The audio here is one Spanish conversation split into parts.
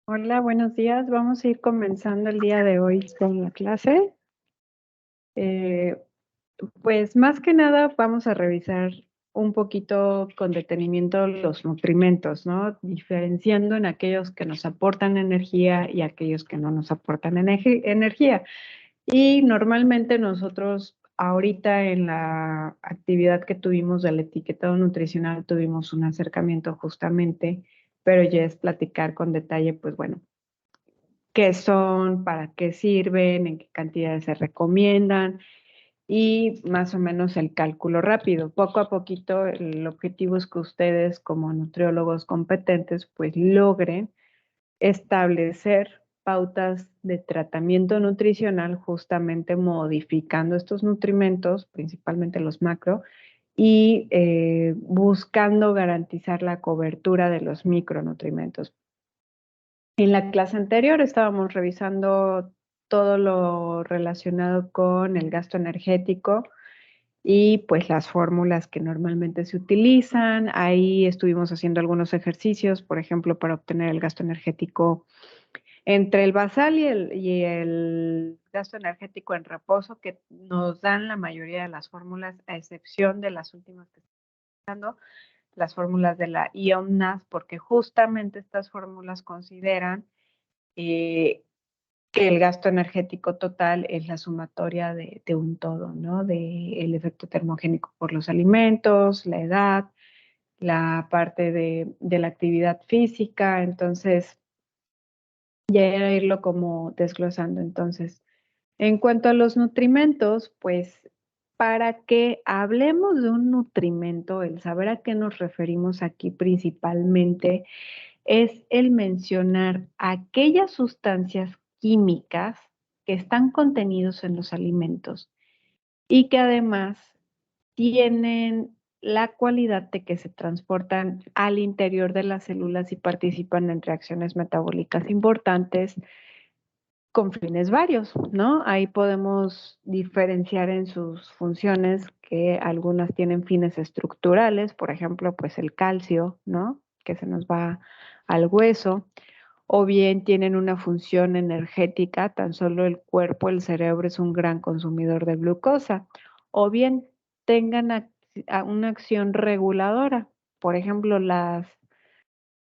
Hola, buenos días. Vamos a ir comenzando el día de hoy con la clase. Eh, pues más que nada vamos a revisar un poquito con detenimiento los nutrimentos, ¿no? Diferenciando en aquellos que nos aportan energía y aquellos que no nos aportan energía. Y normalmente nosotros ahorita en la actividad que tuvimos del etiquetado nutricional tuvimos un acercamiento justamente, pero ya es platicar con detalle, pues bueno, qué son, para qué sirven, en qué cantidades se recomiendan y más o menos el cálculo rápido. Poco a poquito el objetivo es que ustedes como nutriólogos competentes pues logren establecer pautas de tratamiento nutricional justamente modificando estos nutrimentos, principalmente los macro, y buscando garantizar la cobertura de los micronutrimentos. En la clase anterior estábamos revisando todo lo relacionado con el gasto energético y pues las fórmulas que normalmente se utilizan. Ahí estuvimos haciendo algunos ejercicios, por ejemplo, para obtener el gasto energético entre el basal y el gasto energético en reposo, que nos dan la mayoría de las fórmulas, a excepción de las últimas que estamos usando, las fórmulas de la IOMNAS, porque justamente estas fórmulas consideran eh, que el gasto energético total es la sumatoria de un todo, ¿no? De el efecto termogénico por los alimentos, la edad, la parte de la actividad física, entonces ya era irlo como desglosando. Entonces, en cuanto a los nutrimentos, pues para que hablemos de un nutrimento, el saber a qué nos referimos aquí principalmente es el mencionar aquellas sustancias químicas que están contenidos en los alimentos y que además tienen la cualidad de que se transportan al interior de las células y participan en reacciones metabólicas importantes con fines varios, ¿no? Ahí podemos diferenciar en sus funciones que algunas tienen fines estructurales, por ejemplo, pues el calcio, ¿no? Que se nos va al hueso, o bien tienen una función energética, tan solo el cuerpo, el cerebro es un gran consumidor de glucosa, o bien tengan una acción reguladora. Por ejemplo,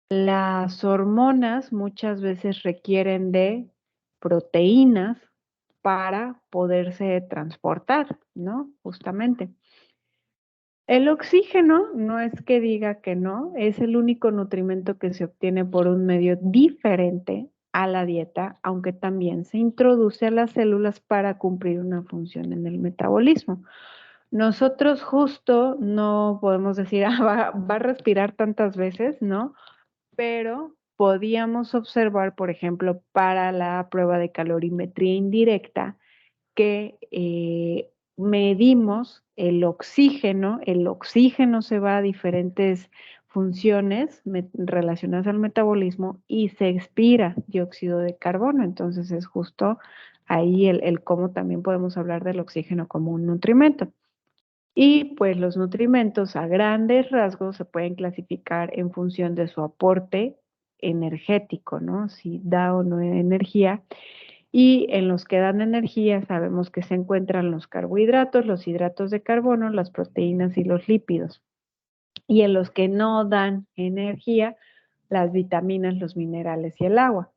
las hormonas muchas veces requieren de proteínas para poderse transportar, ¿no? Justamente. El oxígeno no es que diga que no, es el único nutrimento que se obtiene por un medio diferente a la dieta, aunque también se introduce a las células para cumplir una función en el metabolismo. Nosotros justo no podemos decir, va a respirar tantas veces, ¿no? Pero podíamos observar, por ejemplo, para la prueba de calorimetría indirecta, que medimos el oxígeno se va a diferentes funciones relacionadas al metabolismo y se expira dióxido de carbono. Entonces es justo ahí el cómo también podemos hablar del oxígeno como un nutrimento. Y pues los nutrimentos a grandes rasgos se pueden clasificar en función de su aporte energético, ¿no? Si da o no energía. Y en los que dan energía sabemos que se encuentran los carbohidratos, los hidratos de carbono, las proteínas y los lípidos. Y en los que no dan energía, las vitaminas, los minerales y el agua.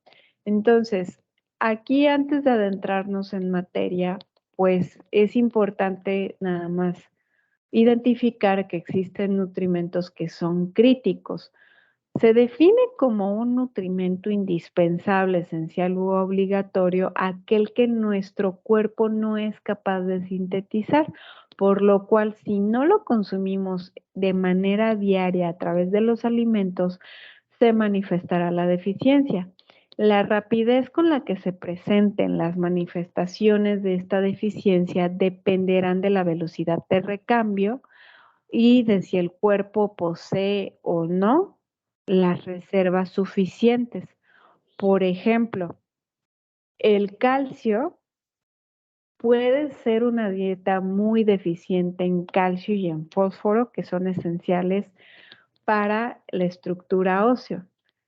Entonces, aquí antes de adentrarnos en materia, pues es importante nada más identificar que existen nutrimentos que son críticos. Se define como un nutrimento indispensable, esencial u obligatorio aquel que nuestro cuerpo no es capaz de sintetizar, por lo cual si no lo consumimos de manera diaria a través de los alimentos, se manifestará la deficiencia. La rapidez con la que se presenten las manifestaciones de esta deficiencia dependerán de la velocidad de recambio y de si el cuerpo posee o no las reservas suficientes. Por ejemplo, el calcio puede ser una dieta muy deficiente en calcio y en fósforo, que son esenciales para la estructura ósea.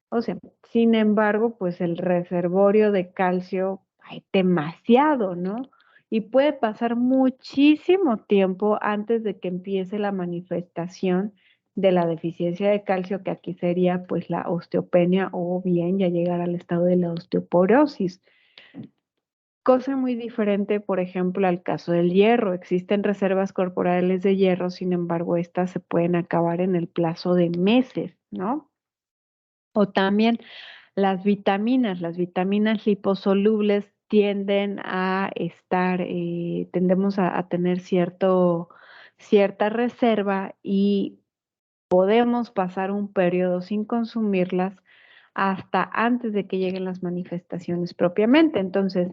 O sea, sin embargo, pues el reservorio de calcio hay demasiado, ¿no? Y puede pasar muchísimo tiempo antes de que empiece la manifestación de la deficiencia de calcio, que aquí sería pues la osteopenia o bien ya llegar al estado de la osteoporosis. Cosa muy diferente, por ejemplo, al caso del hierro. Existen reservas corporales de hierro, sin embargo, estas se pueden acabar en el plazo de meses, ¿no? O también las vitaminas liposolubles tienden a estar, tendemos a tener cierta reserva y podemos pasar un periodo sin consumirlas hasta antes de que lleguen las manifestaciones propiamente. Entonces,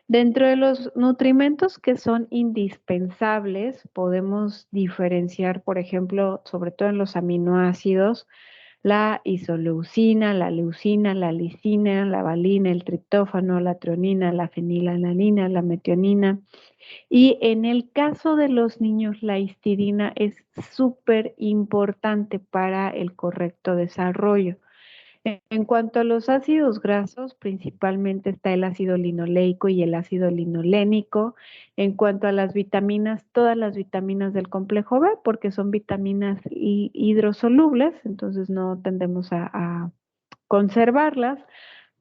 dentro de los nutrimentos que son indispensables, podemos diferenciar, por ejemplo, sobre todo en los aminoácidos, la isoleucina, la leucina, la lisina, la valina, el triptófano, la treonina, la fenilalanina, la metionina. Y en el caso de los niños, la histidina es súper importante para el correcto desarrollo. En cuanto a los ácidos grasos, principalmente está el ácido linoleico y el ácido linolénico. En cuanto a las vitaminas, todas las vitaminas del complejo B, porque son vitaminas hidrosolubles, entonces no tendemos a conservarlas,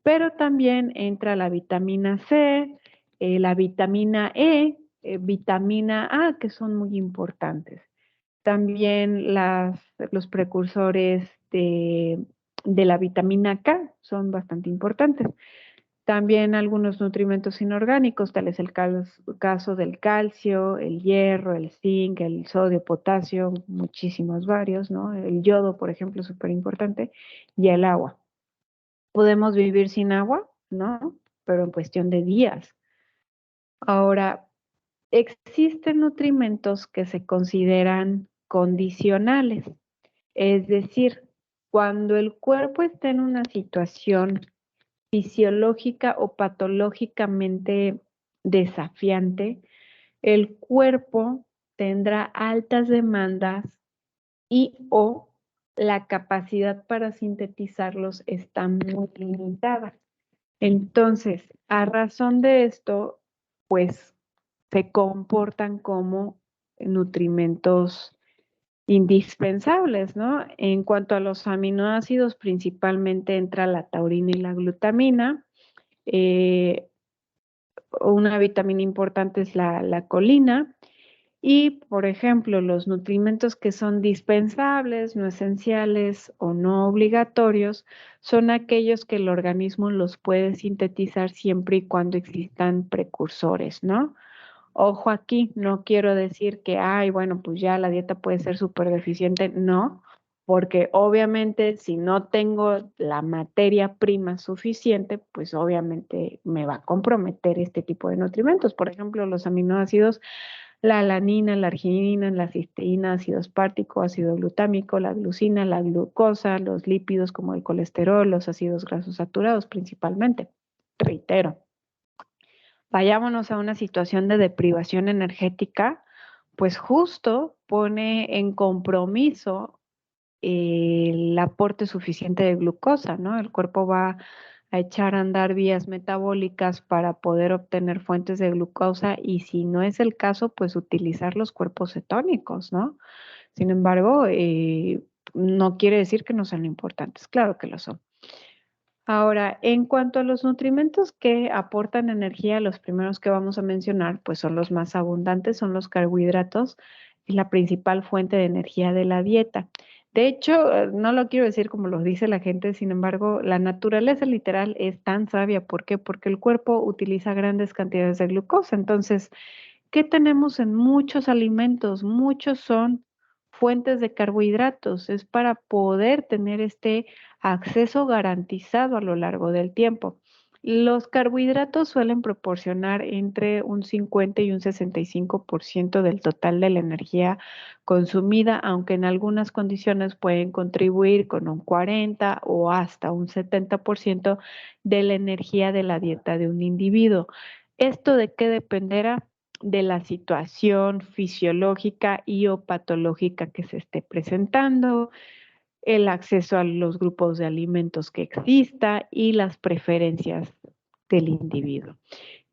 pero también entra la vitamina C, la vitamina E, vitamina A, que son muy importantes. También los precursores de la vitamina K son bastante importantes. También algunos nutrimentos inorgánicos, tal es el caso del calcio, el hierro, el zinc, el sodio, potasio, muchísimos varios, ¿no? El yodo, por ejemplo, es súper importante, y el agua. Podemos vivir sin agua, ¿no? Pero en cuestión de días. Ahora, existen nutrimentos que se consideran condicionales, es decir, cuando el cuerpo está en una situación fisiológica o patológicamente desafiante, el cuerpo tendrá altas demandas y o la capacidad para sintetizarlos está muy limitada. Entonces, a razón de esto, pues se comportan como nutrimentos indispensables, ¿no? En cuanto a los aminoácidos, principalmente entra la taurina y la glutamina. Eh, una vitamina importante es la colina. Y, por ejemplo, los nutrimentos que son dispensables, no esenciales o no obligatorios, son aquellos que el organismo los puede sintetizar siempre y cuando existan precursores, ¿no? Ojo aquí, no quiero decir que, ay, bueno, pues ya la dieta puede ser súper deficiente, no, porque obviamente si no tengo la materia prima suficiente, pues obviamente me va a comprometer este tipo de nutrimentos. Por ejemplo, los aminoácidos, la alanina, la arginina, la cisteína, ácido aspartico, ácido glutámico, la glucina, la glucosa, los lípidos como el colesterol, los ácidos grasos saturados principalmente. Reitero, vayámonos a una situación de deprivación energética, pues justo pone en compromiso el aporte suficiente de glucosa, ¿no? El cuerpo va a echar a andar vías metabólicas para poder obtener fuentes de glucosa y si no es el caso, pues utilizar los cuerpos cetónicos, ¿no? Sin embargo, no quiere decir que no sean importantes, claro que lo son. Ahora, en cuanto a los nutrimentos que aportan energía, los primeros que vamos a mencionar, pues son los más abundantes, son los carbohidratos, es la principal fuente de energía de la dieta. De hecho, no lo quiero decir como lo dice la gente, sin embargo, la naturaleza literal es tan sabia. ¿Por qué? Porque el cuerpo utiliza grandes cantidades de glucosa. Entonces, ¿qué tenemos en muchos alimentos? Muchos son fuentes de carbohidratos. Es para poder tener este acceso garantizado a lo largo del tiempo. Los carbohidratos suelen proporcionar entre un 50 y un 65% del total de la energía consumida, aunque en algunas condiciones pueden contribuir con un 40 o hasta un 70% de la energía de la dieta de un individuo. ¿Esto de qué dependerá? De la situación fisiológica y o patológica que se esté presentando, el acceso a los grupos de alimentos que exista y las preferencias del individuo.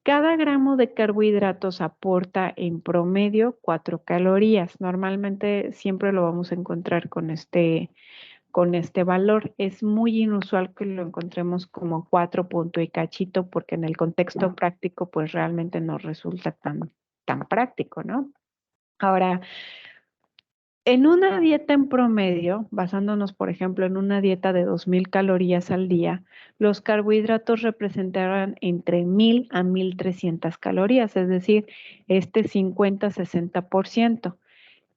Cada gramo de carbohidratos aporta en promedio 4 calorías. Normalmente siempre lo vamos a encontrar con este valor. Es muy inusual que lo encontremos como 4 punto y cachito, porque en el contexto práctico pues realmente no resulta tan práctico, ¿no? Ahora, en una dieta en promedio, basándonos por ejemplo en una dieta de 2000 calorías al día, los carbohidratos representarán entre 1000 a 1300 calorías, es decir, este 50-60%,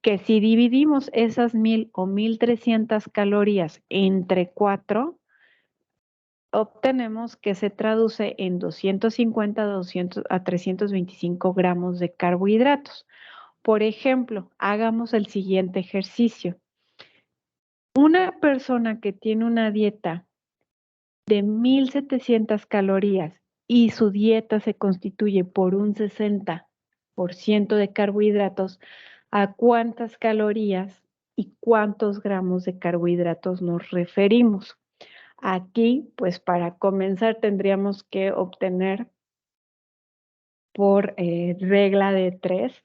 que si dividimos esas 1000 o 1300 calorías entre 4, obtenemos que se traduce en 250 a 325 gramos de carbohidratos. Por ejemplo, hagamos el siguiente ejercicio. Una persona que tiene una dieta de 1700 calorías y su dieta se constituye por un 60% de carbohidratos, ¿a cuántas calorías y cuántos gramos de carbohidratos nos referimos? Aquí, pues para comenzar, tendríamos que obtener por regla de 3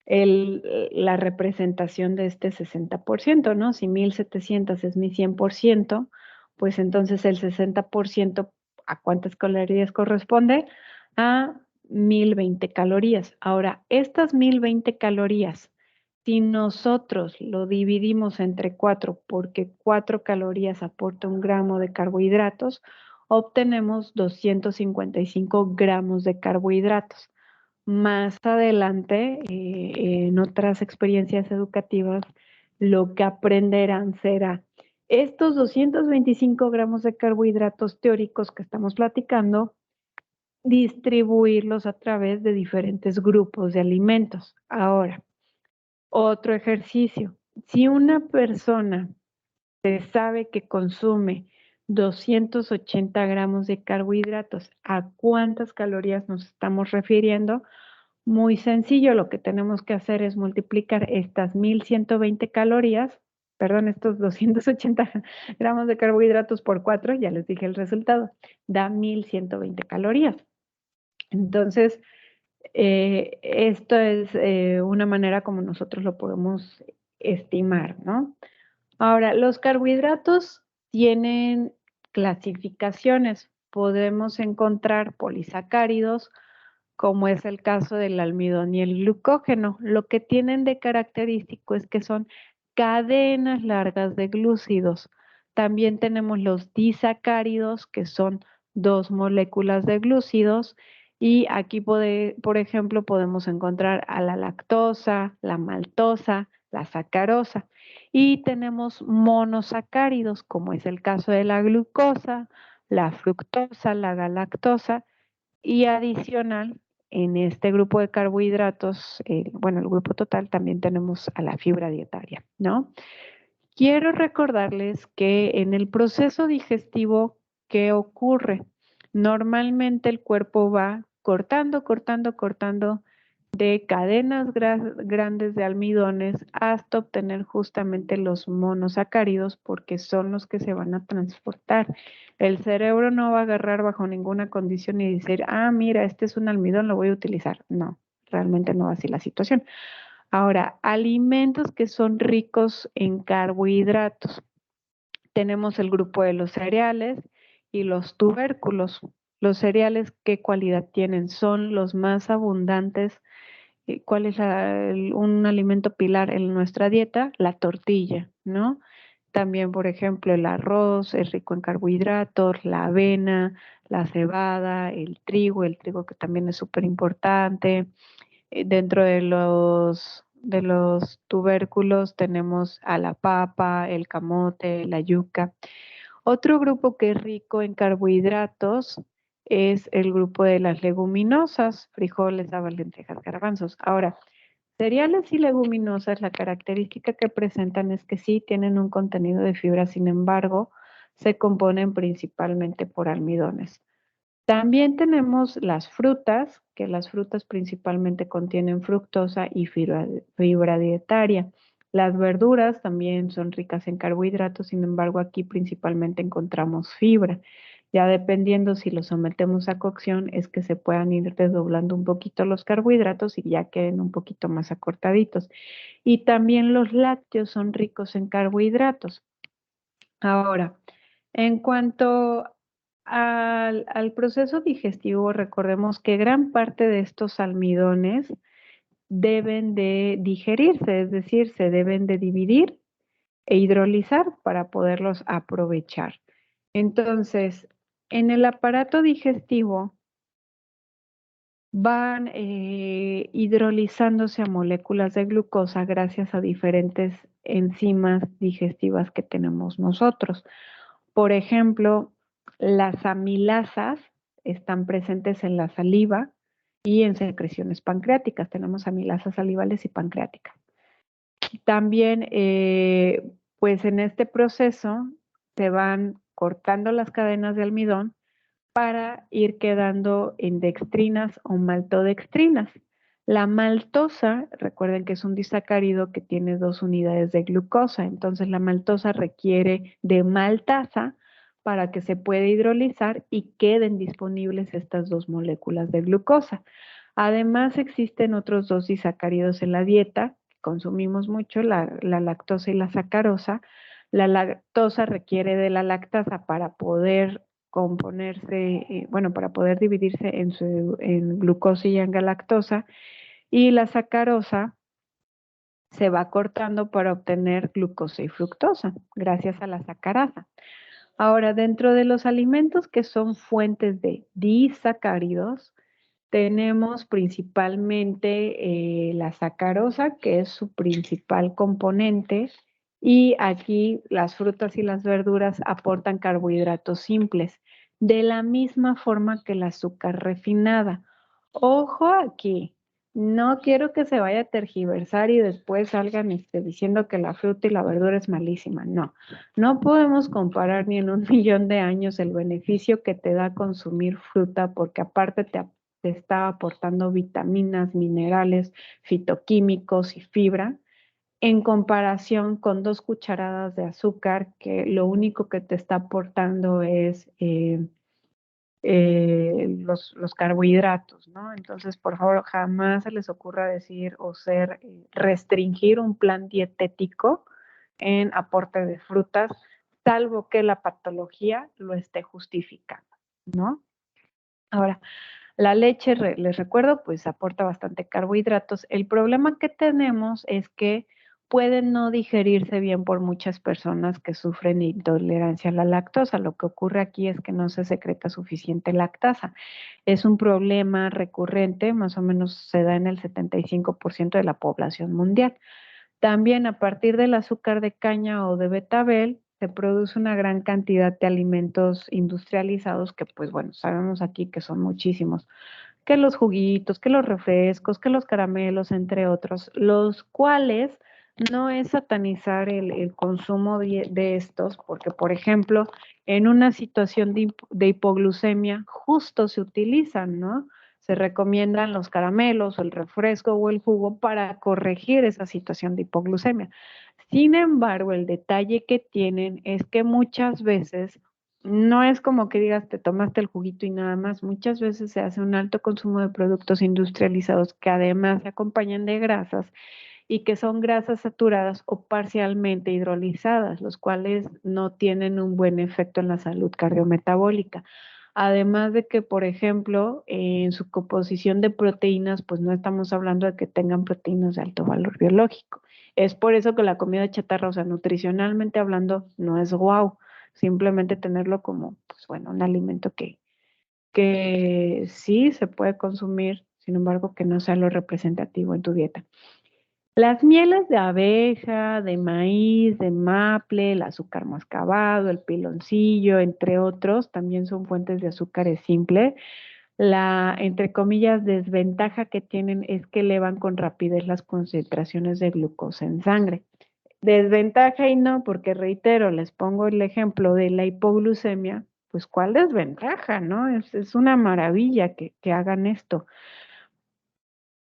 la representación de este 60%, ¿no? Si 1700 es mi 100%, pues entonces el 60%, ¿a cuántas calorías corresponde? A 1020 calorías. Ahora, estas 1020 calorías, si nosotros lo dividimos entre 4, porque 4 calorías aporta un gramo de carbohidratos, obtenemos 255 gramos de carbohidratos. Más adelante, en otras experiencias educativas, lo que aprenderán será estos 225 gramos de carbohidratos teóricos que estamos platicando, distribuirlos a través de diferentes grupos de alimentos. Ahora, otro ejercicio. Si una persona se sabe que consume 280 gramos de carbohidratos, ¿a cuántas calorías nos estamos refiriendo? Muy sencillo, lo que tenemos que hacer es multiplicar estas 1120 calorías, perdón, estos 280 gramos de carbohidratos por 4, ya les dije el resultado, da 1120 calorías. Entonces, esto es una manera como nosotros lo podemos estimar, ¿no? Ahora, los carbohidratos tienen clasificaciones. Podemos encontrar polisacáridos, como es el caso del almidón y el glucógeno. Lo que tienen de característico es que son cadenas largas de glúcidos. También tenemos los disacáridos, que son 2 moléculas de glúcidos, y aquí, por ejemplo, podemos encontrar a la lactosa, la maltosa, la sacarosa. Y tenemos monosacáridos, como es el caso de la glucosa, la fructosa, la galactosa, y adicional, en este grupo de carbohidratos, bueno, el grupo total, también tenemos a la fibra dietaria, ¿no? Quiero recordarles que en el proceso digestivo, ¿qué ocurre? Normalmente el cuerpo va cortando de cadenas grandes de almidones hasta obtener justamente los monosacáridos, porque son los que se van a transportar. El cerebro no va a agarrar bajo ninguna condición y decir, ah, mira, este es un almidón, lo voy a utilizar. No, realmente no va así la situación. Ahora, alimentos que son ricos en carbohidratos. Tenemos el grupo de los cereales y los tubérculos. Los cereales, ¿qué cualidad tienen? Son los más abundantes. ¿Cuál es un alimento pilar en nuestra dieta? La tortilla, ¿no? También, por ejemplo, el arroz es rico en carbohidratos, la avena, la cebada, el trigo que también es súper importante. Dentro de los tubérculos tenemos a la papa, el camote, la yuca. Otro grupo que es rico en carbohidratos es el grupo de las leguminosas, frijoles, habas, lentejas, garbanzos. Ahora, cereales y leguminosas, la característica que presentan es que sí tienen un contenido de fibra, sin embargo, se componen principalmente por almidones. También tenemos las frutas, que las frutas principalmente contienen fructosa y fibra dietaria. Las verduras también son ricas en carbohidratos, sin embargo, aquí principalmente encontramos fibra. Ya dependiendo si los sometemos a cocción, es que se puedan ir desdoblando un poquito los carbohidratos y ya queden un poquito más acortaditos. Y también los lácteos son ricos en carbohidratos. Ahora, en cuanto al proceso digestivo, recordemos que gran parte de estos almidones deben de digerirse, es decir, se deben de dividir e hidrolizar para poderlos aprovechar. Entonces, en el aparato digestivo van hidrolizándose a moléculas de glucosa gracias a diferentes enzimas digestivas que tenemos nosotros. Por ejemplo, las amilasas están presentes en la saliva y en secreciones pancreáticas. Tenemos amilasas salivales y pancreáticas. También, pues en este proceso se van cortando las cadenas de almidón para ir quedando en dextrinas o maltodextrinas. La maltosa, recuerden que es un disacárido que tiene 2 unidades de glucosa, entonces la maltosa requiere de maltasa para que se pueda hidrolizar y queden disponibles estas 2 moléculas de glucosa. Además, existen otros 2 disacáridos en la dieta, consumimos mucho, la lactosa y la sacarosa. La lactosa requiere de la lactasa para poder componerse, bueno, para poder dividirse en glucosa y en galactosa, y la sacarosa se va cortando para obtener glucosa y fructosa, gracias a la sacarasa. Ahora, dentro de los alimentos que son fuentes de disacáridos, tenemos principalmente la sacarosa, que es su principal componente, y aquí las frutas y las verduras aportan carbohidratos simples, de la misma forma que el azúcar refinada. Ojo aquí, no quiero que se vaya a tergiversar y después salgan diciendo que la fruta y la verdura es malísima. No, no podemos comparar ni en un millón de años el beneficio que te da consumir fruta, porque aparte te está aportando vitaminas, minerales, fitoquímicos y fibra, en comparación con 2 cucharadas de azúcar que lo único que te está aportando es los carbohidratos, ¿no? Entonces, por favor, jamás se les ocurra decir o restringir un plan dietético en aporte de frutas, salvo que la patología lo esté justificando, ¿no? Ahora, la leche, les recuerdo, pues aporta bastante carbohidratos. El problema que tenemos es que puede no digerirse bien por muchas personas que sufren intolerancia a la lactosa. Lo que ocurre aquí es que no se secreta suficiente lactasa. Es un problema recurrente, más o menos se da en el 75% de la población mundial. También a partir del azúcar de caña o de betabel se produce una gran cantidad de alimentos industrializados que, pues bueno, sabemos aquí que son muchísimos, que los juguitos, que los refrescos, que los caramelos, entre otros, los cuales no es satanizar el consumo de estos, porque por ejemplo, en una situación de hipoglucemia, justo se utilizan, ¿no? Se recomiendan los caramelos o el refresco o el jugo para corregir esa situación de hipoglucemia. Sin embargo, el detalle que tienen es que muchas veces no es como que digas te tomaste el juguito y nada más. Muchas veces se hace un alto consumo de productos industrializados que además se acompañan de grasas y que son grasas saturadas o parcialmente hidrolizadas, los cuales no tienen un buen efecto en la salud cardiometabólica. Además de que, por ejemplo, en su composición de proteínas, pues no estamos hablando de que tengan proteínas de alto valor biológico. Es por eso que la comida chatarra, o sea, nutricionalmente hablando, no es guau. Simplemente tenerlo como, pues bueno, un alimento que sí se puede consumir, sin embargo, que no sea lo representativo en tu dieta. Las mieles de abeja, de maíz, de maple, el azúcar mascabado, el piloncillo, entre otros, también son fuentes de azúcares simples. La, entre comillas, desventaja que tienen es que elevan con rapidez las concentraciones de glucosa en sangre. Desventaja y no, porque reitero, les pongo el ejemplo de la hipoglucemia, pues ¿cuál desventaja, no? Es una maravilla que hagan esto.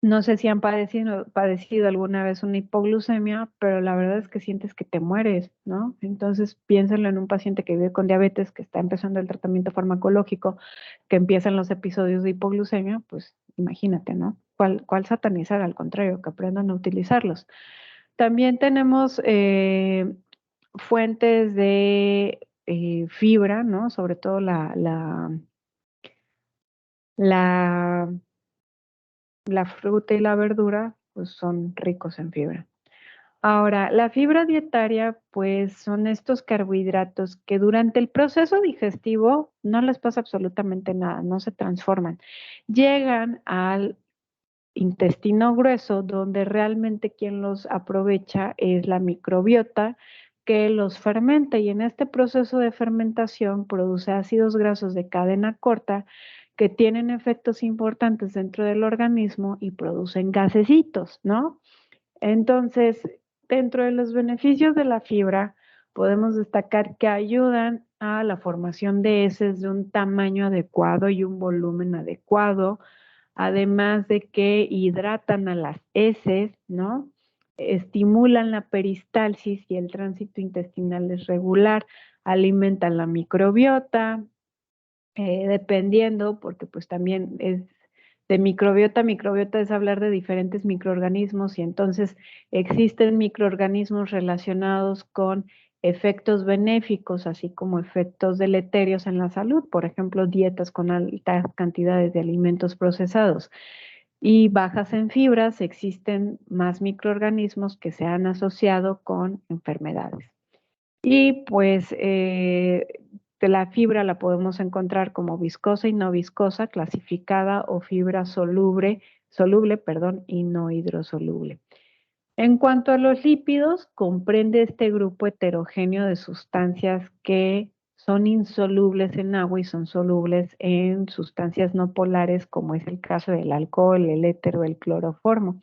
No sé si han padecido alguna vez una hipoglucemia, pero la verdad es que sientes que te mueres, ¿no? Entonces piénsenlo en un paciente que vive con diabetes, que está empezando el tratamiento farmacológico, que empiezan los episodios de hipoglucemia, pues imagínate, ¿no? ¿Cuál satanizar? Al contrario, que aprendan a utilizarlos. También tenemos fuentes de fibra, ¿no? Sobre todo la la fruta y la verdura, pues son ricos en fibra. Ahora, la fibra dietaria, pues son estos carbohidratos que durante el proceso digestivo no les pasa absolutamente nada, no se transforman. Llegan al intestino grueso, donde realmente quien los aprovecha es la microbiota que los fermenta y en este proceso de fermentación produce ácidos grasos de cadena corta que tienen efectos importantes dentro del organismo y producen gasecitos, ¿no? Entonces, dentro de los beneficios de la fibra, podemos destacar que ayudan a la formación de heces de un tamaño adecuado y un volumen adecuado, además de que hidratan a las heces, ¿no? Estimulan la peristalsis y el tránsito intestinal es regular, alimentan la microbiota, dependiendo, porque pues también es de microbiota, microbiota es hablar de diferentes microorganismos y entonces existen microorganismos relacionados con efectos benéficos, así como efectos deleterios en la salud, por ejemplo, dietas con altas cantidades de alimentos procesados y bajas en fibras, existen más microorganismos que se han asociado con enfermedades. Y pues de la fibra la podemos encontrar como viscosa y no viscosa, clasificada o fibra soluble, perdón, y no hidrosoluble. En cuanto a los lípidos, comprende este grupo heterogéneo de sustancias que son insolubles en agua y son solubles en sustancias no polares, como es el caso del alcohol, el éter o el cloroformo.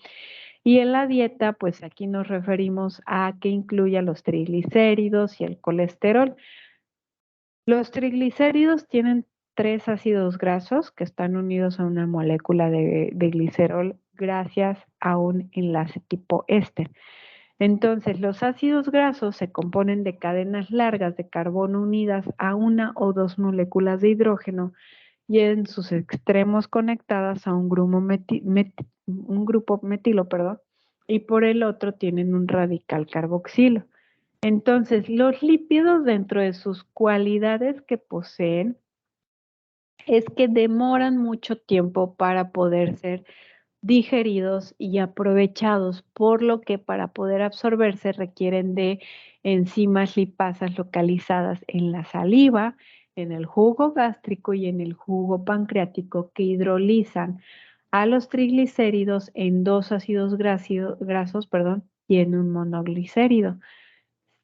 Y en la dieta, pues aquí nos referimos a que incluya los triglicéridos y el colesterol. Los triglicéridos tienen tres ácidos grasos que están unidos a una molécula de glicerol gracias a un enlace tipo éster. Entonces, los ácidos grasos se componen de cadenas largas de carbono unidas a una o dos moléculas de hidrógeno y en sus extremos conectadas a un grupo metilo, perdón, y por el otro tienen un radical carboxilo. Entonces, los lípidos dentro de sus cualidades que poseen es que demoran mucho tiempo para poder ser digeridos y aprovechados, por lo que para poder absorberse requieren de enzimas lipasas localizadas en la saliva, en el jugo gástrico y en el jugo pancreático que hidrolizan a los triglicéridos en dos ácidos grasos, perdón, y en un monoglicérido.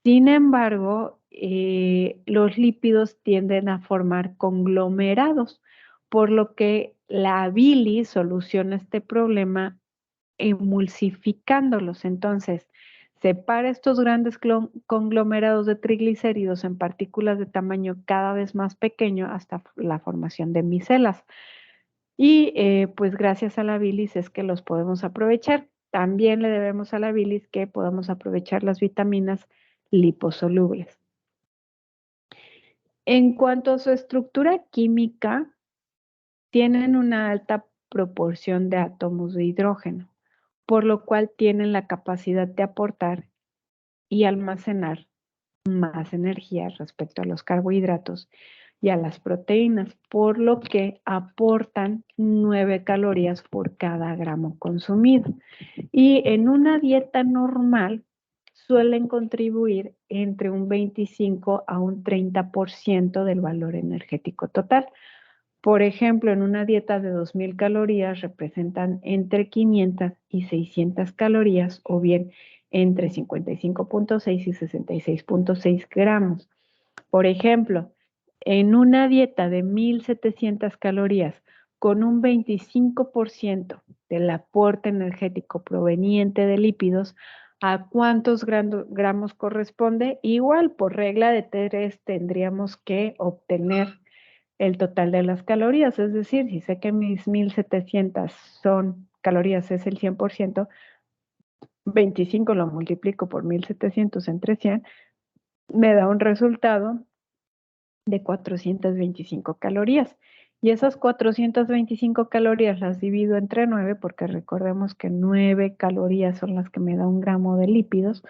Sin embargo, los lípidos tienden a formar conglomerados, por lo que la bilis soluciona este problema emulsificándolos. Entonces, separa estos grandes conglomerados de triglicéridos en partículas de tamaño cada vez más pequeño hasta la formación de micelas. Y pues gracias a la bilis es que los podemos aprovechar. También le debemos a la bilis que podamos aprovechar las vitaminas liposolubles. En cuanto a su estructura química, tienen una alta proporción de átomos de hidrógeno, por lo cual tienen la capacidad de aportar y almacenar más energía respecto a los carbohidratos y a las proteínas, por lo que aportan 9 calorías por cada gramo consumido. Y en una dieta normal suelen contribuir entre un 25 a un 30% del valor energético total. Por ejemplo, en una dieta de 2000 calorías representan entre 500 y 600 calorías o bien entre 55.6 y 66.6 gramos. Por ejemplo, en una dieta de 1700 calorías con un 25% del aporte energético proveniente de lípidos, ¿a cuántos gramos corresponde? Igual, por regla de 3 tendríamos que obtener el total de las calorías, es decir, si sé que mis 1700 son calorías es el 100%, 25 lo multiplico por 1700 entre 100, me da un resultado de 425 calorías. Y esas 425 calorías las divido entre 9, porque recordemos que 9 calorías son las que me da un gramo de lípidos.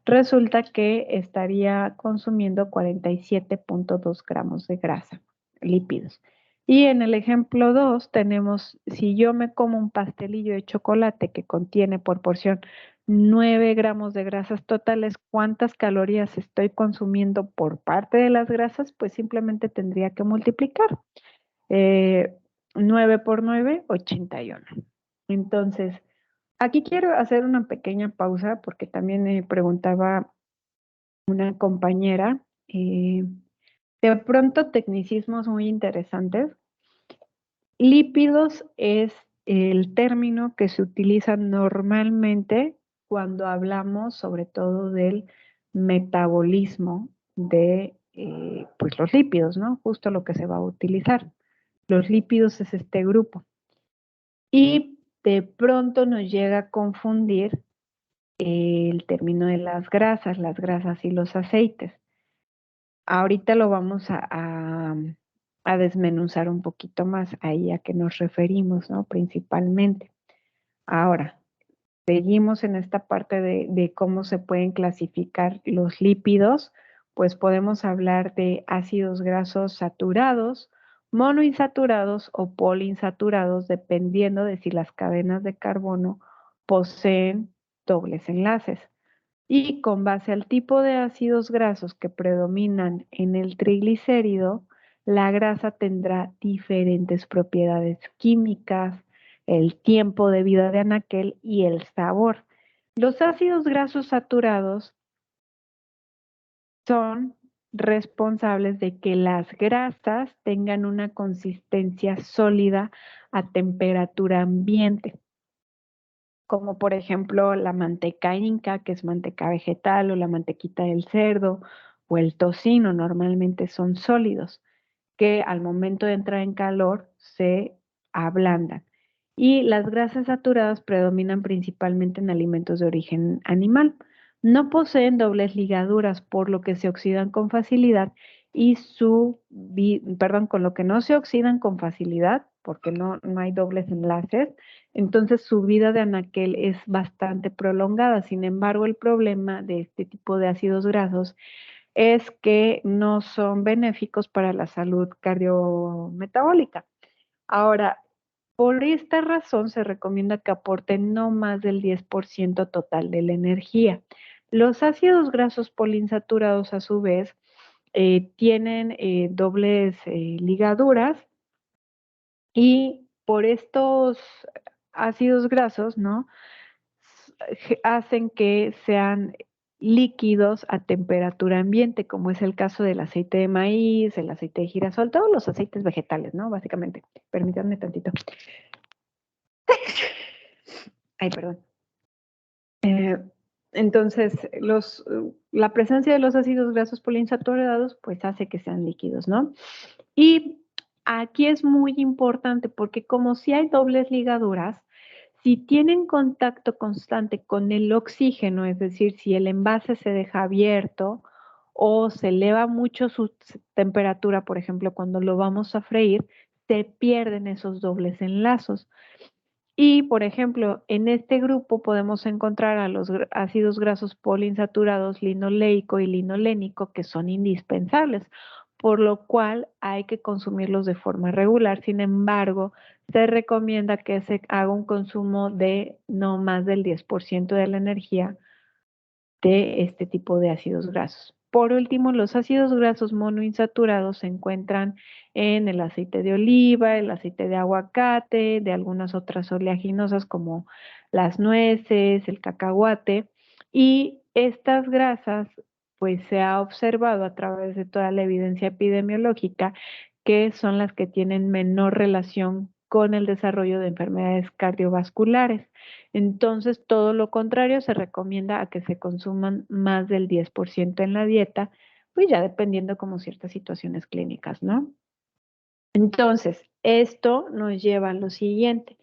Resulta que estaría consumiendo 47.2 gramos de grasa, lípidos. Y en el ejemplo 2 tenemos, si yo me como un pastelillo de chocolate que contiene por porción 9 gramos de grasas totales, ¿cuántas calorías estoy consumiendo por parte de las grasas? Pues simplemente tendría que multiplicar. 9 por 9, 81. Entonces, aquí quiero hacer una pequeña pausa porque también me preguntaba una compañera, de pronto tecnicismos muy interesantes. Lípidos es el término que se utiliza normalmente cuando hablamos sobre todo del metabolismo de pues los lípidos, ¿no? Justo lo que se va a utilizar. Los lípidos es este grupo. Y de pronto nos llega a confundir el término de las grasas y los aceites. Ahorita lo vamos a desmenuzar un poquito más ahí a qué nos referimos, ¿no? Principalmente. Ahora, seguimos en esta parte de cómo se pueden clasificar los lípidos, pues podemos hablar de ácidos grasos saturados, monoinsaturados o poliinsaturados, dependiendo de si las cadenas de carbono poseen dobles enlaces. Y con base al tipo de ácidos grasos que predominan en el triglicérido, la grasa tendrá diferentes propiedades químicas, el tiempo de vida de anaquel y el sabor. Los ácidos grasos saturados son responsables de que las grasas tengan una consistencia sólida a temperatura ambiente, como por ejemplo la manteca inca, que es manteca vegetal, o la mantequita del cerdo, o el tocino, normalmente son sólidos, que al momento de entrar en calor se ablandan. Y las grasas saturadas predominan principalmente en alimentos de origen animal. No poseen dobles ligaduras, por lo que se oxidan con facilidad y con lo que no se oxidan con facilidad, porque no hay dobles enlaces, entonces su vida de anaquel es bastante prolongada. Sin embargo, el problema de este tipo de ácidos grasos es que no son benéficos para la salud cardiometabólica. Ahora, por esta razón se recomienda que aporten no más del 10% total de la energía. Los ácidos grasos poliinsaturados, a su vez, tienen dobles ligaduras, y por estos ácidos grasos, ¿no? Hacen que sean líquidos a temperatura ambiente, como es el caso del aceite de maíz, el aceite de girasol, todos los aceites vegetales, ¿no? Básicamente. Permítanme tantito. Ay, perdón. Entonces, la presencia de los ácidos grasos poliinsaturados, pues hace que sean líquidos, ¿no? Y aquí es muy importante porque como si hay dobles ligaduras, si tienen contacto constante con el oxígeno, es decir, si el envase se deja abierto o se eleva mucho su temperatura, por ejemplo, cuando lo vamos a freír, se pierden esos dobles enlazos. Y, por ejemplo, en este grupo podemos encontrar a los ácidos grasos poliinsaturados linoleico y linolénico, que son indispensables, por lo cual hay que consumirlos de forma regular. Sin embargo, se recomienda que se haga un consumo de no más del 10% de la energía de este tipo de ácidos grasos. Por último, los ácidos grasos monoinsaturados se encuentran en el aceite de oliva, el aceite de aguacate, de algunas otras oleaginosas como las nueces, el cacahuate, y estas grasas, pues se ha observado a través de toda la evidencia epidemiológica que son las que tienen menor relación con el desarrollo de enfermedades cardiovasculares. Entonces, todo lo contrario, se recomienda a que se consuman más del 10% en la dieta, pues ya dependiendo como ciertas situaciones clínicas, ¿no? Entonces, esto nos lleva a lo siguiente.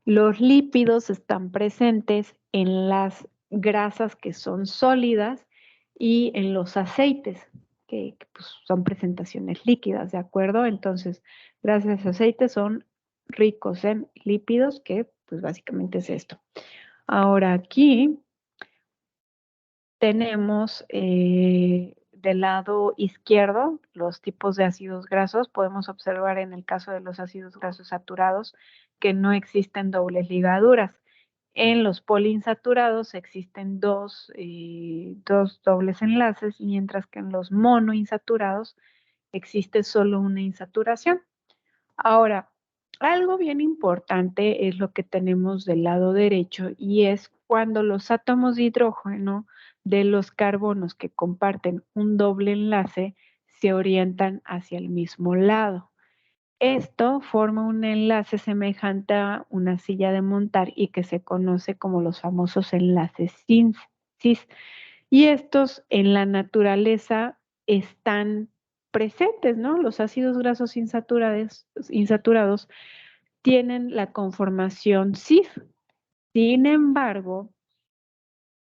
Los lípidos están presentes en las grasas que son sólidas y en los aceites, que, pues, son presentaciones líquidas, ¿de acuerdo? Entonces, grasas y aceites son ricos en lípidos, que pues básicamente es esto. Ahora aquí tenemos del lado izquierdo los tipos de ácidos grasos. Podemos observar en el caso de los ácidos grasos saturados que no existen dobles ligaduras. En los poliinsaturados existen dos dobles enlaces, mientras que en los monoinsaturados existe solo una insaturación. Ahora, algo bien importante es lo que tenemos del lado derecho y es cuando los átomos de hidrógeno de los carbonos que comparten un doble enlace se orientan hacia el mismo lado. Esto forma un enlace semejante a una silla de montar y que se conoce como los famosos enlaces cis. Y estos en la naturaleza están presentes, ¿no? Los ácidos grasos insaturados tienen la conformación cis. Sin embargo,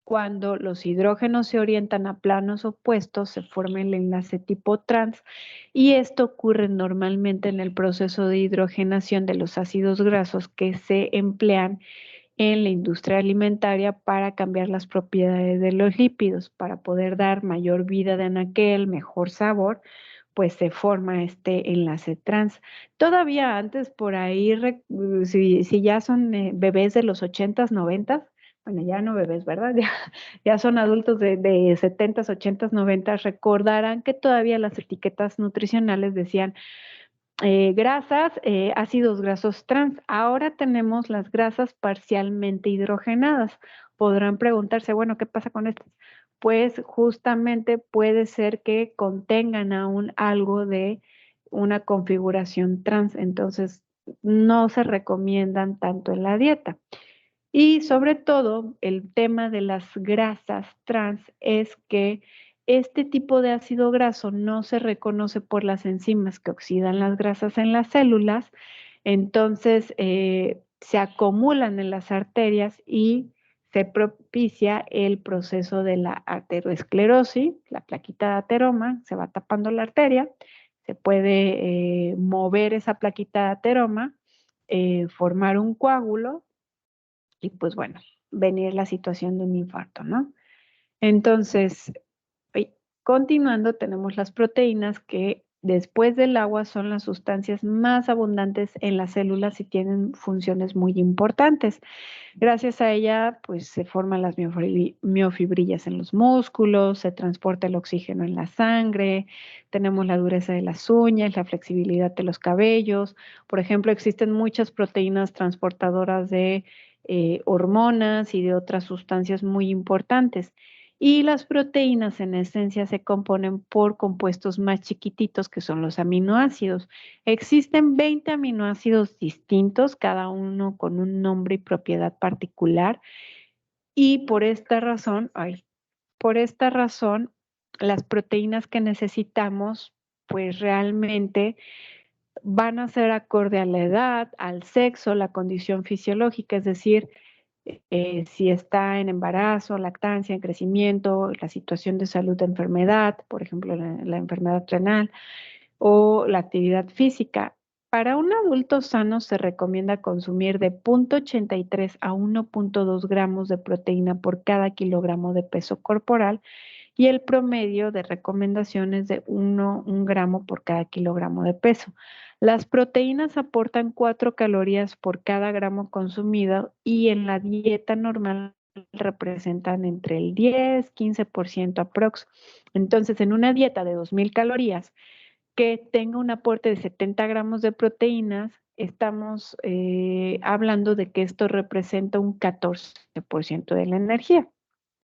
cuando los hidrógenos se orientan a planos opuestos, se forma el enlace tipo trans y esto ocurre normalmente en el proceso de hidrogenación de los ácidos grasos que se emplean en la industria alimentaria para cambiar las propiedades de los lípidos, para poder dar mayor vida de anaquel, mejor sabor, pues se forma este enlace trans. Todavía antes, por ahí, si ya son bebés de los 80s, 90s, bueno, ya no bebés, ¿verdad? Ya son adultos de 70s, 80s, 90s, recordarán que todavía las etiquetas nutricionales decían grasas, ácidos grasos trans. Ahora tenemos las grasas parcialmente hidrogenadas. Podrán preguntarse, bueno, ¿qué pasa con estas? Pues justamente puede ser que contengan aún algo de una configuración trans, entonces no se recomiendan tanto en la dieta. Y sobre todo, el tema de las grasas trans es que este tipo de ácido graso no se reconoce por las enzimas que oxidan las grasas en las células, entonces se acumulan en las arterias y se propicia el proceso de la ateroesclerosis, la plaquita de ateroma, se va tapando la arteria, se puede mover esa plaquita de ateroma, formar un coágulo y pues bueno, venir la situación de un infarto, ¿no? Entonces, continuando, tenemos las proteínas que después del agua son las sustancias más abundantes en las células y tienen funciones muy importantes. Gracias a ella, pues se forman las miofibrillas en los músculos, se transporta el oxígeno en la sangre, tenemos la dureza de las uñas, la flexibilidad de los cabellos. Por ejemplo, existen muchas proteínas transportadoras de hormonas y de otras sustancias muy importantes. Y las proteínas en esencia se componen por compuestos más chiquititos que son los aminoácidos. Existen 20 aminoácidos distintos, cada uno con un nombre y propiedad particular. Y por esta razón, las proteínas que necesitamos, pues realmente van a ser acorde a la edad, al sexo, la condición fisiológica, es decir, si está en embarazo, lactancia, en crecimiento, la situación de salud de enfermedad, por ejemplo, la enfermedad renal o la actividad física. Para un adulto sano se recomienda consumir de 0,83 a 1,2 gramos de proteína por cada kilogramo de peso corporal y el promedio de recomendaciones de 1 gramo por cada kilogramo de peso. Las proteínas aportan 4 calorías por cada gramo consumido y en la dieta normal representan entre el 10-15% aprox. Entonces, en una dieta de 2,000 calorías que tenga un aporte de 70 gramos de proteínas, estamos hablando de que esto representa un 14% de la energía.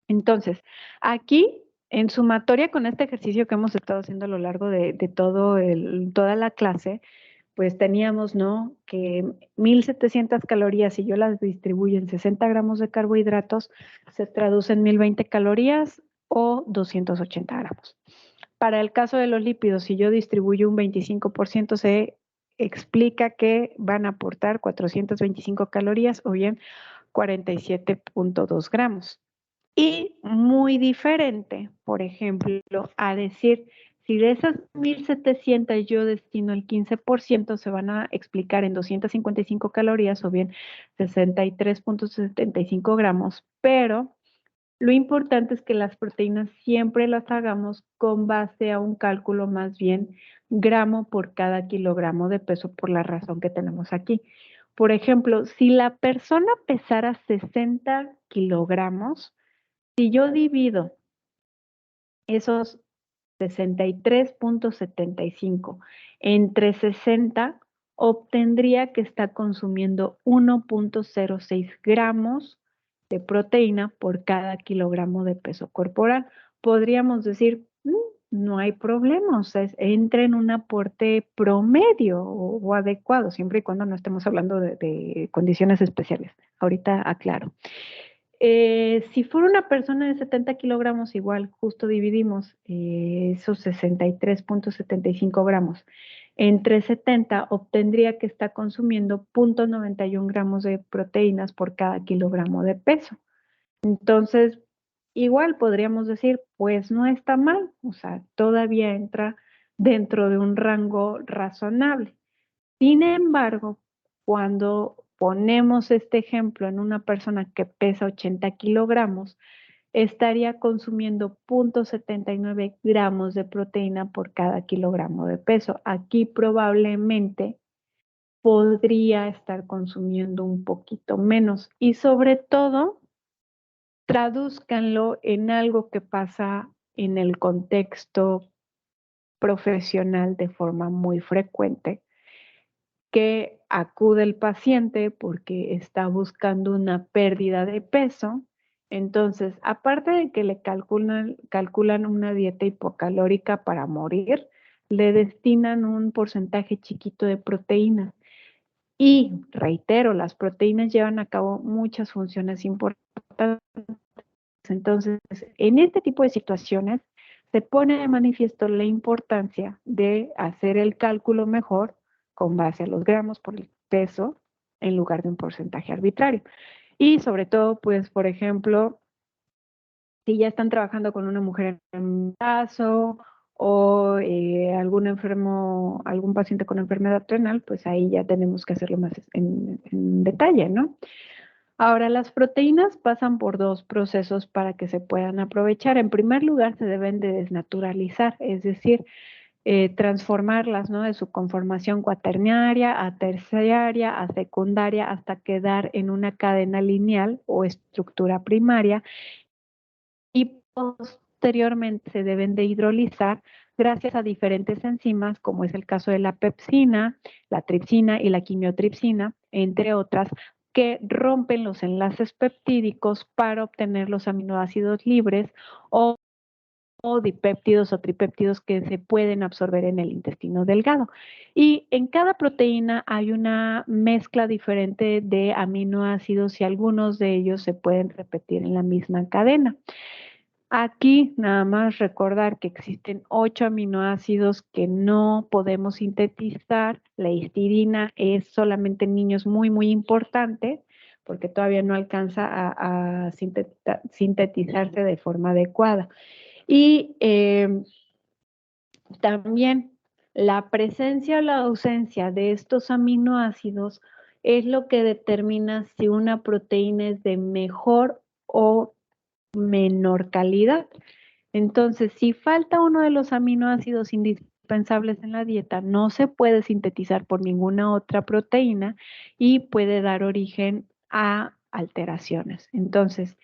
Entonces, aquí en sumatoria con este ejercicio que hemos estado haciendo a lo largo de toda la clase, pues teníamos, ¿no? Que 1,700 calorías, si yo las distribuyo en 60 gramos de carbohidratos, se traduce en 1,020 calorías o 280 gramos. Para el caso de los lípidos, si yo distribuyo un 25%, se explica que van a aportar 425 calorías o bien 47.2 gramos. Y muy diferente, por ejemplo, a decir, si de esas 1.700 yo destino el 15%, se van a explicar en 255 calorías o bien 63.75 gramos, pero lo importante es que las proteínas siempre las hagamos con base a un cálculo más bien gramo por cada kilogramo de peso por la razón que tenemos aquí. Por ejemplo, si la persona pesara 60 kilogramos, si yo divido esos 63.75 entre 60, obtendría que está consumiendo 1.06 gramos de proteína por cada kilogramo de peso corporal. Podríamos decir, no hay problema, o sea, entra en un aporte promedio o adecuado, siempre y cuando no estemos hablando de condiciones especiales. Ahorita aclaro. Si fuera una persona de 70 kilogramos, igual, justo dividimos esos 63.75 gramos entre 70, obtendría que está consumiendo 0.91 gramos de proteínas por cada kilogramo de peso. Entonces, igual podríamos decir, pues no está mal, o sea, todavía entra dentro de un rango razonable. Sin embargo, cuando ponemos este ejemplo en una persona que pesa 80 kilogramos, estaría consumiendo 0.79 gramos de proteína por cada kilogramo de peso. Aquí probablemente podría estar consumiendo un poquito menos y sobre todo, tradúzcanlo en algo que pasa en el contexto profesional de forma muy frecuente, que acude el paciente porque está buscando una pérdida de peso. Entonces, aparte de que le calculan una dieta hipocalórica para morir, le destinan un porcentaje chiquito de proteínas. Y reitero, las proteínas llevan a cabo muchas funciones importantes. Entonces, en este tipo de situaciones, se pone de manifiesto la importancia de hacer el cálculo mejor con base a los gramos por el peso en lugar de un porcentaje arbitrario. Y sobre todo, pues, por ejemplo, si ya están trabajando con una mujer en embarazo o algún enfermo, algún paciente con enfermedad renal, pues ahí ya tenemos que hacerlo más en detalle, ¿no? Ahora, las proteínas pasan por dos procesos para que se puedan aprovechar. En primer lugar, se deben de desnaturalizar, es decir, transformarlas, ¿no? De su conformación cuaternaria a terciaria a secundaria hasta quedar en una cadena lineal o estructura primaria y posteriormente se deben de hidrolizar gracias a diferentes enzimas, como es el caso de la pepsina, la tripsina y la quimiotripsina, entre otras, que rompen los enlaces peptídicos para obtener los aminoácidos libres o dipéptidos o tripéptidos que se pueden absorber en el intestino delgado. Y en cada proteína hay una mezcla diferente de aminoácidos y algunos de ellos se pueden repetir en la misma cadena. Aquí nada más recordar que existen 8 aminoácidos que no podemos sintetizar. La histidina es solamente en niños muy, muy importante porque todavía no alcanza a sintetizarse de forma adecuada. Y también la presencia o la ausencia de estos aminoácidos es lo que determina si una proteína es de mejor o menor calidad. Entonces, si falta uno de los aminoácidos indispensables en la dieta, no se puede sintetizar por ninguna otra proteína y puede dar origen a alteraciones. Entonces,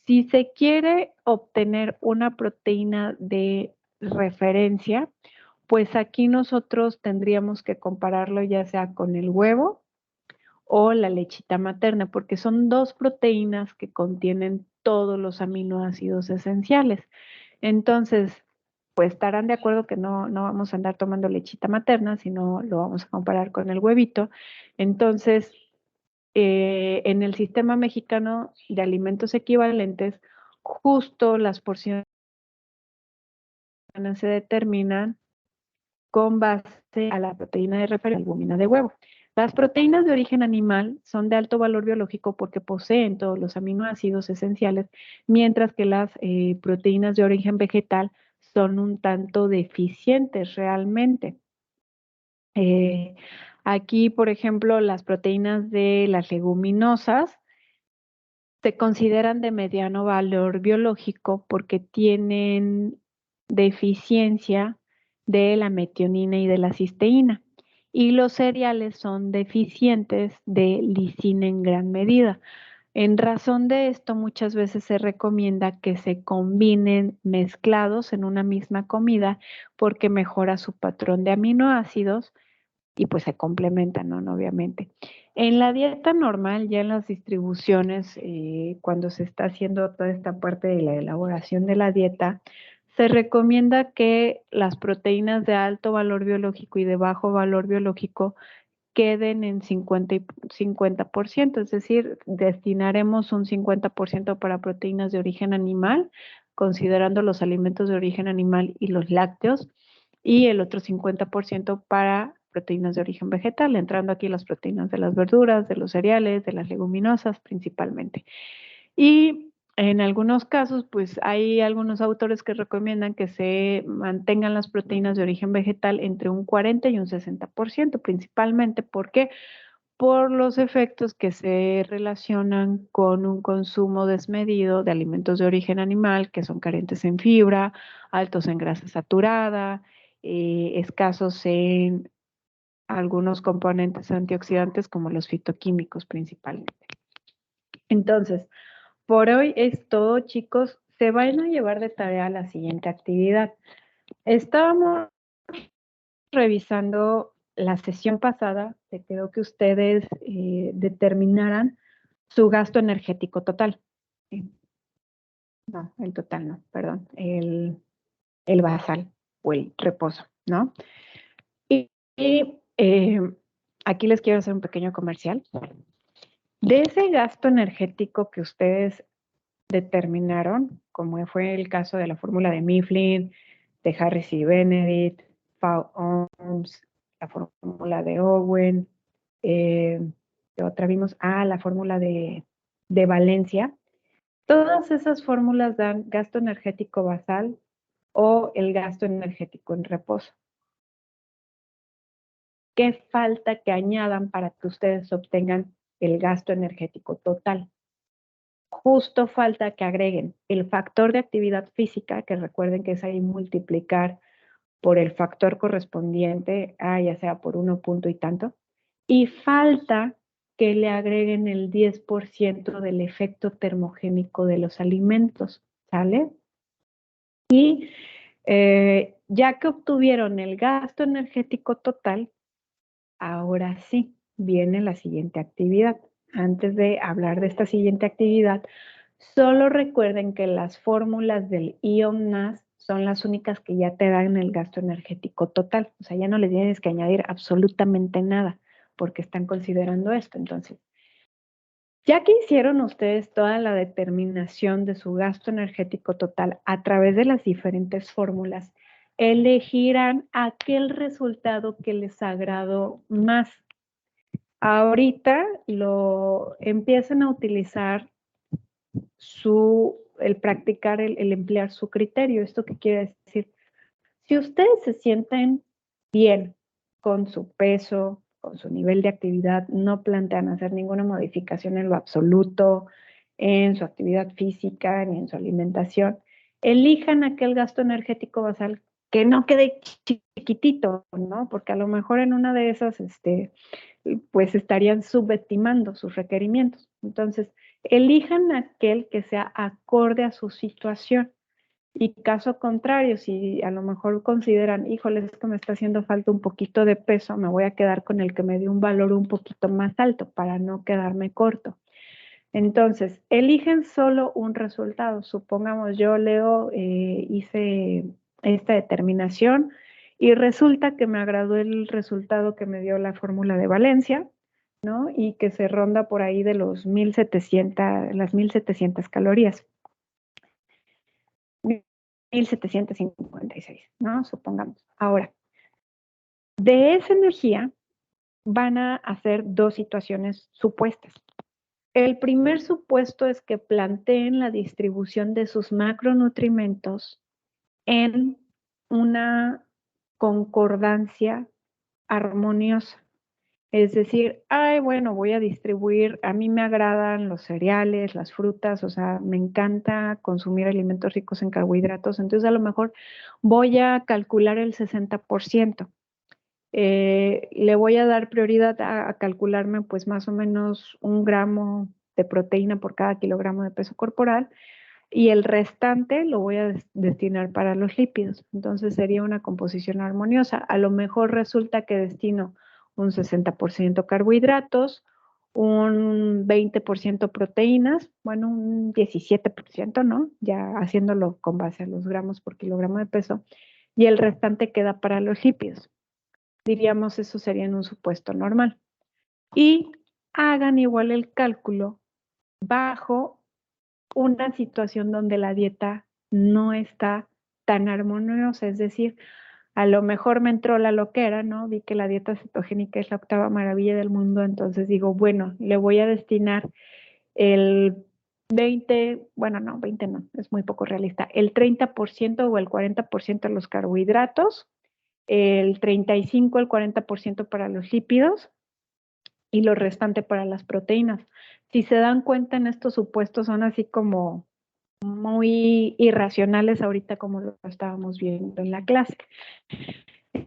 si se quiere obtener una proteína de referencia, pues aquí nosotros tendríamos que compararlo ya sea con el huevo o la lechita materna, porque son dos proteínas que contienen todos los aminoácidos esenciales. Entonces, pues estarán de acuerdo que no vamos a andar tomando lechita materna, sino lo vamos a comparar con el huevito. Entonces, en el sistema mexicano de alimentos equivalentes, justo las porciones se determinan con base a la proteína de referencia, albúmina de huevo. Las proteínas de origen animal son de alto valor biológico porque poseen todos los aminoácidos esenciales, mientras que las proteínas de origen vegetal son un tanto deficientes realmente. Aquí, por ejemplo, las proteínas de las leguminosas se consideran de mediano valor biológico porque tienen deficiencia de la metionina y de la cisteína. Y los cereales son deficientes de lisina en gran medida. En razón de esto, muchas veces se recomienda que se combinen mezclados en una misma comida porque mejora su patrón de aminoácidos y pues se complementan, ¿no? Obviamente. En la dieta normal, ya en las distribuciones, cuando se está haciendo toda esta parte de la elaboración de la dieta, se recomienda que las proteínas de alto valor biológico y de bajo valor biológico queden en 50 y 50%, es decir, destinaremos un 50% para proteínas de origen animal, considerando los alimentos de origen animal y los lácteos, y el otro 50% para proteínas de origen vegetal, entrando aquí las proteínas de las verduras, de los cereales, de las leguminosas principalmente. Y en algunos casos, pues hay algunos autores que recomiendan que se mantengan las proteínas de origen vegetal entre un 40 y un 60%, principalmente porque por los efectos que se relacionan con un consumo desmedido de alimentos de origen animal, que son carentes en fibra, altos en grasa saturada, escasos en algunos componentes antioxidantes como los fitoquímicos principalmente. Entonces, por hoy es todo, chicos. Se van a llevar de tarea la siguiente actividad. Estábamos revisando la sesión pasada, te quedó que ustedes determinaran su gasto energético total. No, el total no, perdón, el basal o el reposo, ¿no? Y aquí les quiero hacer un pequeño comercial. De ese gasto energético que ustedes determinaron, como fue el caso de la fórmula de Mifflin, de Harris y Benedict, Pau-Ohms, la fórmula de Owen, ¿qué otra vimos? La fórmula de Valencia. Todas esas fórmulas dan gasto energético basal o el gasto energético en reposo. ¿Qué falta que añadan para que ustedes obtengan el gasto energético total? Justo falta que agreguen el factor de actividad física, que recuerden que es ahí multiplicar por el factor correspondiente, ya sea por 1 punto y tanto, y falta que le agreguen el 10% del efecto termogénico de los alimentos, ¿sale? Y ya que obtuvieron el gasto energético total, ahora sí, viene la siguiente actividad. Antes de hablar de esta siguiente actividad, solo recuerden que las fórmulas del IOMNAS son las únicas que ya te dan el gasto energético total. O sea, ya no le tienes que añadir absolutamente nada porque están considerando esto. Entonces, ya que hicieron ustedes toda la determinación de su gasto energético total a través de las diferentes fórmulas, elegirán aquel resultado que les agradó más. Ahorita lo empiezan a utilizar el practicar, el emplear su criterio. ¿Esto qué quiere decir? Si ustedes se sienten bien con su peso, con su nivel de actividad, no plantean hacer ninguna modificación en lo absoluto, en su actividad física ni en su alimentación, elijan aquel gasto energético basal que no quede chiquitito, ¿no? Porque a lo mejor en una de esas, pues estarían subestimando sus requerimientos. Entonces, elijan aquel que sea acorde a su situación. Y caso contrario, si a lo mejor consideran, híjole, es que me está haciendo falta un poquito de peso, me voy a quedar con el que me dé un valor un poquito más alto para no quedarme corto. Entonces, eligen solo un resultado. Supongamos yo, Leo, hice esta determinación y resulta que me agradó el resultado que me dio la fórmula de Valencia, ¿no? Y que se ronda por ahí de las 1700 calorías. 1756, ¿no? Supongamos. Ahora, De esa energía van a hacer dos situaciones supuestas. El primer supuesto es que planteen la distribución de sus macronutrimentos en una concordancia armoniosa. Es decir, ay, bueno, voy a distribuir, a mí me agradan los cereales, las frutas, o sea, me encanta consumir alimentos ricos en carbohidratos, entonces a lo mejor voy a calcular el 60%. Le voy a dar prioridad a calcularme pues más o menos 1 gramo de proteína por cada kilogramo de peso corporal y el restante lo voy a destinar para los lípidos. Entonces sería una composición armoniosa. A lo mejor resulta que destino un 60% carbohidratos, un 20% proteínas, bueno, un 17%, ¿no? Ya haciéndolo con base a los gramos por kilogramo de peso, y el restante queda para los lípidos. Diríamos, eso sería en un supuesto normal. Y hagan igual el cálculo bajo una situación donde la dieta no está tan armoniosa, es decir, a lo mejor me entró la loquera, ¿no? Vi que la dieta cetogénica es la octava maravilla del mundo, entonces digo, bueno, le voy a destinar el 20, bueno, no, 20 no, es muy poco realista, el 30% o el 40% de los carbohidratos, el 35, el 40% para los lípidos y lo restante para las proteínas. Si se dan cuenta, en estos supuestos son así como muy irracionales ahorita como lo estábamos viendo en la clase.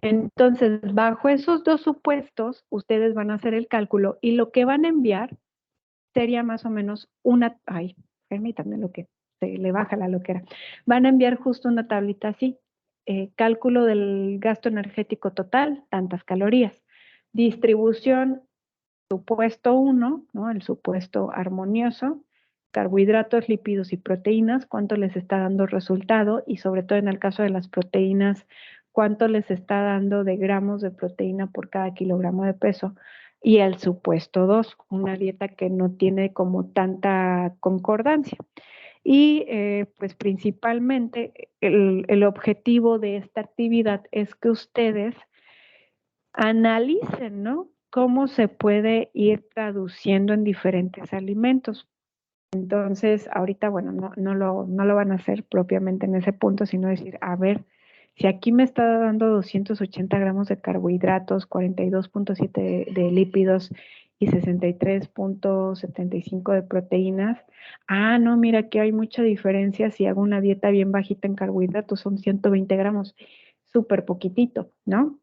Entonces, bajo esos dos supuestos, ustedes van a hacer el cálculo y lo que van a enviar sería más o menos permítanme lo que se le baja la loquera. Van a enviar justo una tablita así, cálculo del gasto energético total, tantas calorías, distribución, supuesto 1, ¿no? El supuesto armonioso, carbohidratos, lípidos y proteínas, cuánto les está dando resultado y sobre todo en el caso de las proteínas, cuánto les está dando de gramos de proteína por cada kilogramo de peso. Y el supuesto 2, una dieta que no tiene como tanta concordancia. Y pues principalmente el objetivo de esta actividad es que ustedes analicen, ¿no? Cómo se puede ir traduciendo en diferentes alimentos. Entonces, ahorita, bueno, no lo van a hacer propiamente en ese punto, sino decir, a ver, si aquí me está dando 280 gramos de carbohidratos, 42.7 de lípidos y 63.75 de proteínas, no, mira, aquí hay mucha diferencia si hago una dieta bien bajita en carbohidratos, son 120 gramos, súper poquitito, ¿no?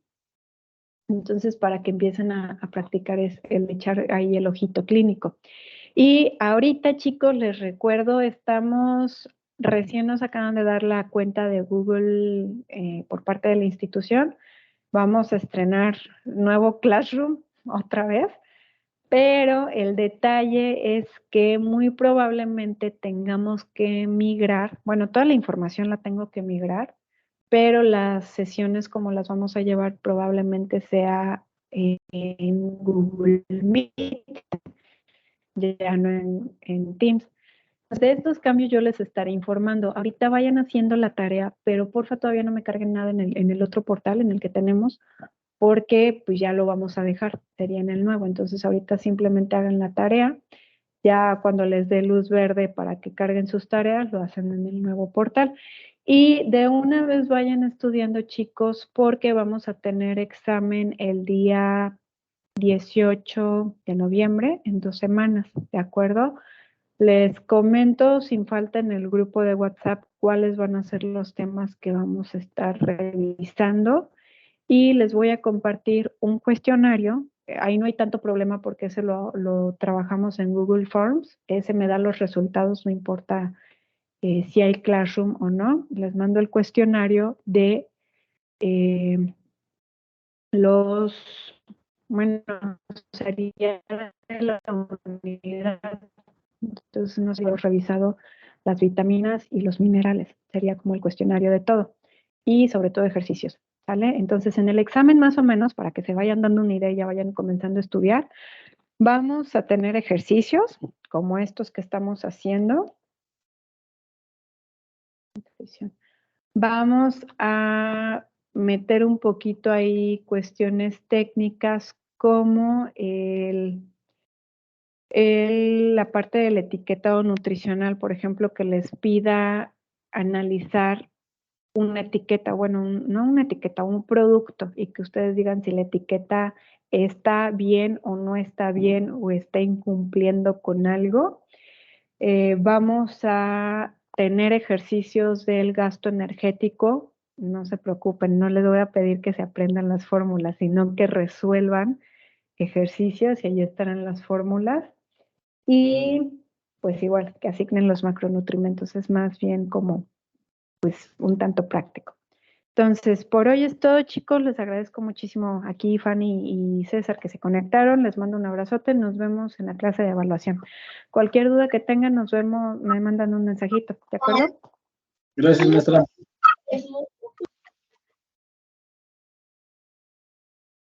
Entonces, para que empiecen a practicar es el echar ahí el ojito clínico. Y ahorita, chicos, les recuerdo, recién nos acaban de dar la cuenta de Google por parte de la institución. Vamos a estrenar nuevo Classroom otra vez, pero el detalle es que muy probablemente tengamos que migrar, bueno, toda la información la tengo que migrar, pero las sesiones como las vamos a llevar probablemente sea en Google Meet, ya no en Teams. De estos cambios yo les estaré informando. Ahorita vayan haciendo la tarea, pero porfa todavía no me carguen nada en el otro portal en el que tenemos, porque pues ya lo vamos a dejar, sería en el nuevo. Entonces ahorita simplemente hagan la tarea. Ya cuando les dé luz verde para que carguen sus tareas, lo hacen en el nuevo portal. Y de una vez vayan estudiando, chicos, porque vamos a tener examen el día 18 de noviembre, en 2 semanas, ¿de acuerdo? Les comento sin falta en el grupo de WhatsApp cuáles van a ser los temas que vamos a estar revisando y les voy a compartir un cuestionario. Ahí no hay tanto problema porque ese lo trabajamos en Google Forms. Ese me da los resultados, no importa si hay Classroom o no. Les mando el cuestionario de eh, los, bueno, sería de la unidad. Entonces, no sé, he revisado las vitaminas y los minerales. Sería como el cuestionario de todo. Y sobre todo ejercicios. ¿Sale? Entonces, en el examen más o menos, para que se vayan dando una idea y ya vayan comenzando a estudiar, vamos a tener ejercicios como estos que estamos haciendo. Vamos a meter un poquito ahí cuestiones técnicas como la parte del etiquetado nutricional, por ejemplo, que les pida analizar una etiqueta, bueno, no una etiqueta, un producto, y que ustedes digan si la etiqueta está bien o no está bien o está incumpliendo con algo. Vamos a tener ejercicios del gasto energético. No se preocupen, no les voy a pedir que se aprendan las fórmulas, sino que resuelvan ejercicios y ahí estarán las fórmulas. Y pues igual que asignen los macronutrientes, es más bien como pues un tanto práctico. Entonces, por hoy es todo, chicos. Les agradezco muchísimo aquí, Fanny y César, que se conectaron. Les mando un abrazote. Nos vemos en la clase de evaluación. Cualquier duda que tengan, nos vemos, me mandan un mensajito, ¿de acuerdo? Gracias, maestra.